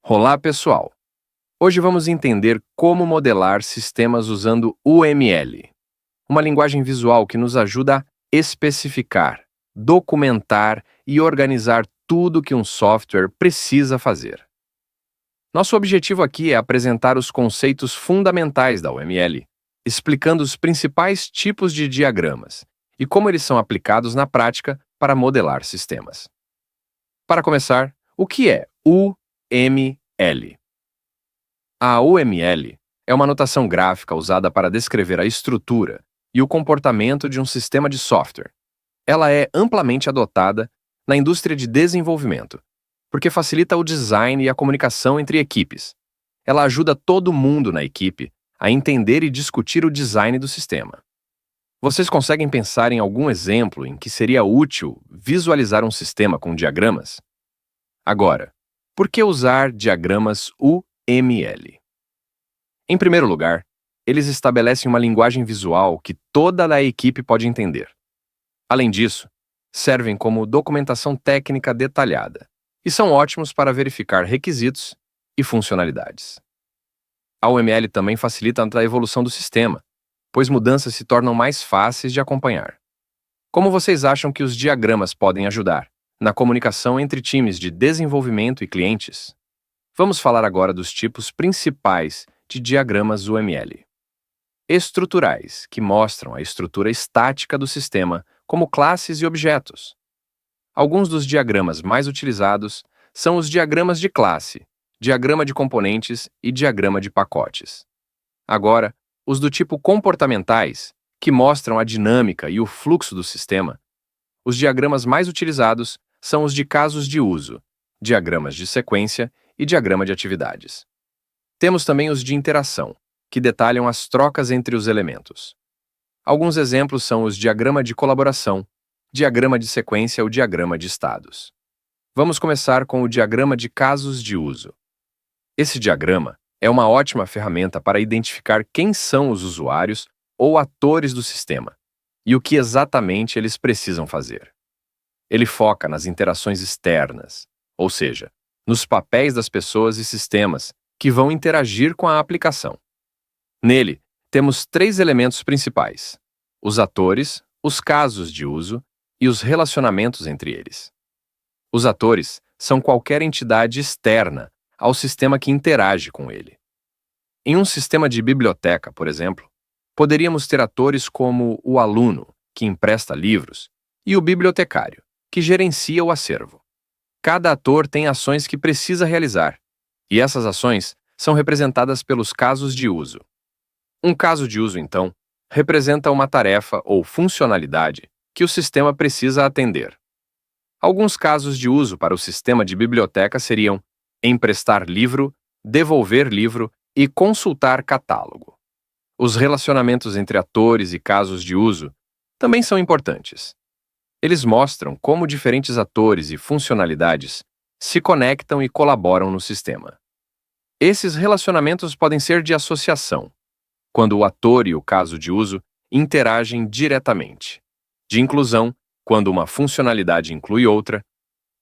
Olá, pessoal! Hoje vamos entender como modelar sistemas usando UML, uma linguagem visual que nos ajuda a especificar, documentar e organizar tudo que um software precisa fazer. Nosso objetivo aqui é apresentar os conceitos fundamentais da UML, explicando os principais tipos de diagramas e como eles são aplicados na prática para modelar sistemas. Para começar, o que é UML? A UML é uma notação gráfica usada para descrever a estrutura e o comportamento de um sistema de software. Ela é amplamente adotada na indústria de desenvolvimento, porque facilita o design e a comunicação entre equipes. Ela ajuda todo mundo na equipe a entender e discutir o design do sistema. Vocês conseguem pensar em algum exemplo em que seria útil visualizar um sistema com diagramas? Agora, por que usar diagramas UML? Em primeiro lugar, eles estabelecem uma linguagem visual que toda a equipe pode entender. Além disso, servem como documentação técnica detalhada e são ótimos para verificar requisitos e funcionalidades. A UML também facilita a evolução do sistema, pois mudanças se tornam mais fáceis de acompanhar. Como vocês acham que os diagramas podem ajudar na comunicação entre times de desenvolvimento e clientes? Vamos falar agora dos tipos principais de diagramas UML. Estruturais, que mostram a estrutura estática do sistema, como classes e objetos. Alguns dos diagramas mais utilizados são os diagramas de classe, diagrama de componentes e diagrama de pacotes. Agora, os do tipo comportamentais, que mostram a dinâmica e o fluxo do sistema. Os diagramas mais utilizados são os de casos de uso, diagramas de sequência e diagrama de atividades. Temos também os de interação, que detalham as trocas entre os elementos. Alguns exemplos são os diagrama de colaboração, diagrama de sequência ou diagrama de estados. Vamos começar com o diagrama de casos de uso. Esse diagrama é uma ótima ferramenta para identificar quem são os usuários ou atores do sistema e o que exatamente eles precisam fazer. Ele foca nas interações externas, ou seja, nos papéis das pessoas e sistemas que vão interagir com a aplicação. Nele, temos três elementos principais: os atores, os casos de uso e os relacionamentos entre eles. Os atores são qualquer entidade externa ao sistema que interage com ele. Em um sistema de biblioteca, por exemplo, poderíamos ter atores como o aluno, que empresta livros, e o bibliotecário, que gerencia o acervo. Cada ator tem ações que precisa realizar, e essas ações são representadas pelos casos de uso. Um caso de uso, então, representa uma tarefa ou funcionalidade que o sistema precisa atender. Alguns casos de uso para o sistema de biblioteca seriam emprestar livro, devolver livro e consultar catálogo. Os relacionamentos entre atores e casos de uso também são importantes. Eles mostram como diferentes atores e funcionalidades se conectam e colaboram no sistema. Esses relacionamentos podem ser de associação, quando o ator e o caso de uso interagem diretamente, de inclusão, quando uma funcionalidade inclui outra,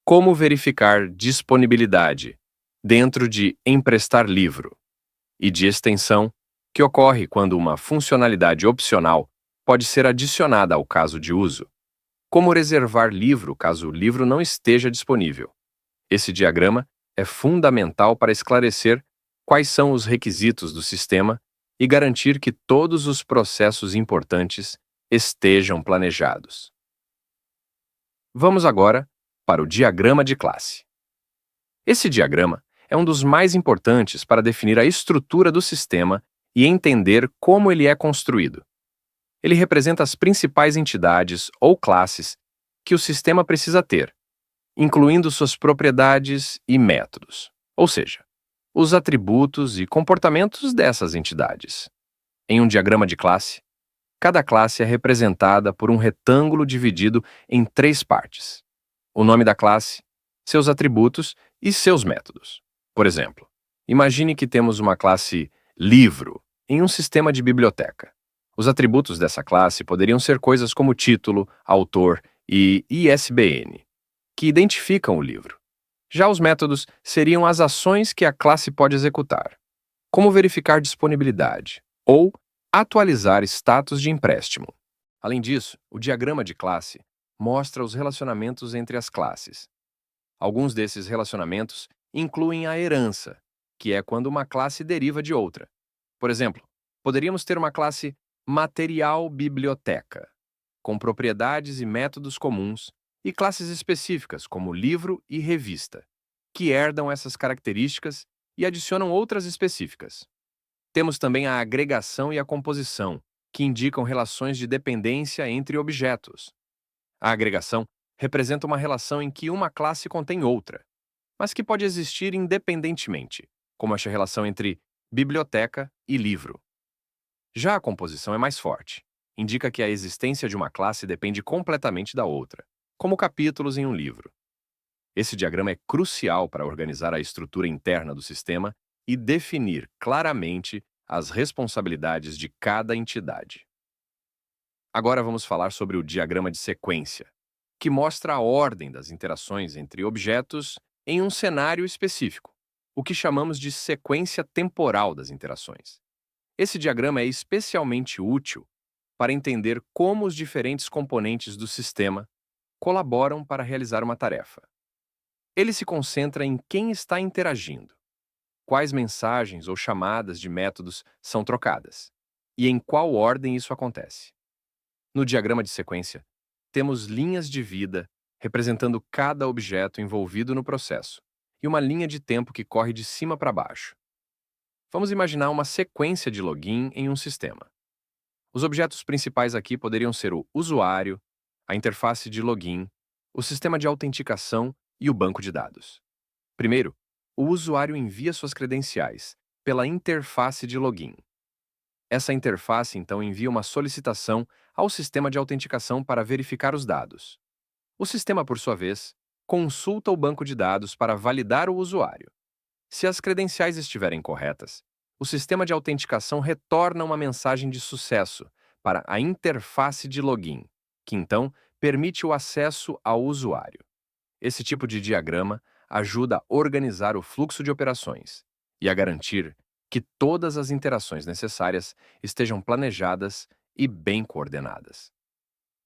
como verificar disponibilidade, dentro de emprestar livro, e de extensão, que ocorre quando uma funcionalidade opcional pode ser adicionada ao caso de uso, como reservar livro caso o livro não esteja disponível. Esse diagrama é fundamental para esclarecer quais são os requisitos do sistema e garantir que todos os processos importantes estejam planejados. Vamos agora para o diagrama de classe. Esse diagrama é um dos mais importantes para definir a estrutura do sistema e entender como ele é construído. Ele representa as principais entidades ou classes que o sistema precisa ter, incluindo suas propriedades e métodos, ou seja, os atributos e comportamentos dessas entidades. Em um diagrama de classe, cada classe é representada por um retângulo dividido em três partes: o nome da classe, seus atributos e seus métodos. Por exemplo, imagine que temos uma classe livro em um sistema de biblioteca. Os atributos dessa classe poderiam ser coisas como título, autor e ISBN, que identificam o livro. Já os métodos seriam as ações que a classe pode executar, como verificar disponibilidade ou atualizar status de empréstimo. Além disso, o diagrama de classe mostra os relacionamentos entre as classes. Alguns desses relacionamentos incluem a herança, que é quando uma classe deriva de outra. Por exemplo, poderíamos ter uma classe material biblioteca, com propriedades e métodos comuns, e classes específicas, como livro e revista, que herdam essas características e adicionam outras específicas. Temos também a agregação e a composição, que indicam relações de dependência entre objetos. A agregação representa uma relação em que uma classe contém outra, mas que pode existir independentemente, como esta relação entre biblioteca e livro. Já a composição é mais forte. Indica que a existência de uma classe depende completamente da outra, como capítulos em um livro. Esse diagrama é crucial para organizar a estrutura interna do sistema e definir claramente as responsabilidades de cada entidade. Agora vamos falar sobre o diagrama de sequência, que mostra a ordem das interações entre objetos em um cenário específico, o que chamamos de sequência temporal das interações. Esse diagrama é especialmente útil para entender como os diferentes componentes do sistema colaboram para realizar uma tarefa. Ele se concentra em quem está interagindo, quais mensagens ou chamadas de métodos são trocadas, e em qual ordem isso acontece. No diagrama de sequência, temos linhas de vida representando cada objeto envolvido no processo, e uma linha de tempo que corre de cima para baixo. Vamos imaginar uma sequência de login em um sistema. Os objetos principais aqui poderiam ser o usuário, a interface de login, o sistema de autenticação e o banco de dados. Primeiro, o usuário envia suas credenciais pela interface de login. Essa interface, então, envia uma solicitação ao sistema de autenticação para verificar os dados. O sistema, por sua vez, consulta o banco de dados para validar o usuário. Se as credenciais estiverem corretas, o sistema de autenticação retorna uma mensagem de sucesso para a interface de login, que então permite o acesso ao usuário. Esse tipo de diagrama ajuda a organizar o fluxo de operações e a garantir que todas as interações necessárias estejam planejadas e bem coordenadas.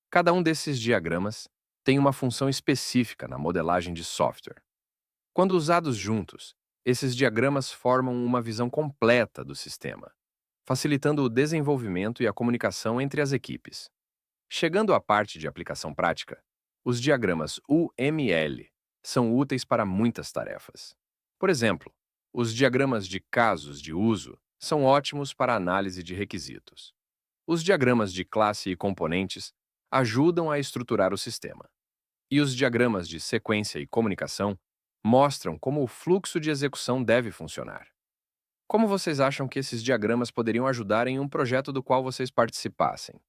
Cada um desses diagramas tem uma função específica na modelagem de software. Quando usados juntos, esses diagramas formam uma visão completa do sistema, facilitando o desenvolvimento e a comunicação entre as equipes. Chegando à parte de aplicação prática, os diagramas UML são úteis para muitas tarefas. Por exemplo, os diagramas de casos de uso são ótimos para análise de requisitos. Os diagramas de classe e componentes ajudam a estruturar o sistema. E os diagramas de sequência e comunicação mostram como o fluxo de execução deve funcionar. Como vocês acham que esses diagramas poderiam ajudar em um projeto do qual vocês participassem?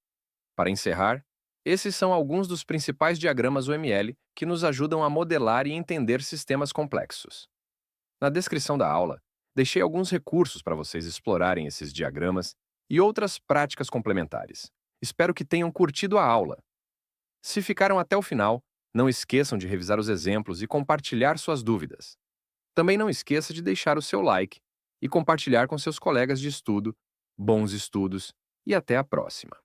Para encerrar, esses são alguns dos principais diagramas UML que nos ajudam a modelar e entender sistemas complexos. Na descrição da aula, deixei alguns recursos para vocês explorarem esses diagramas e outras práticas complementares. Espero que tenham curtido a aula. Se ficaram até o final, não esqueçam de revisar os exemplos e compartilhar suas dúvidas. Também não esqueça de deixar o seu like e compartilhar com seus colegas de estudo. Bons estudos e até a próxima!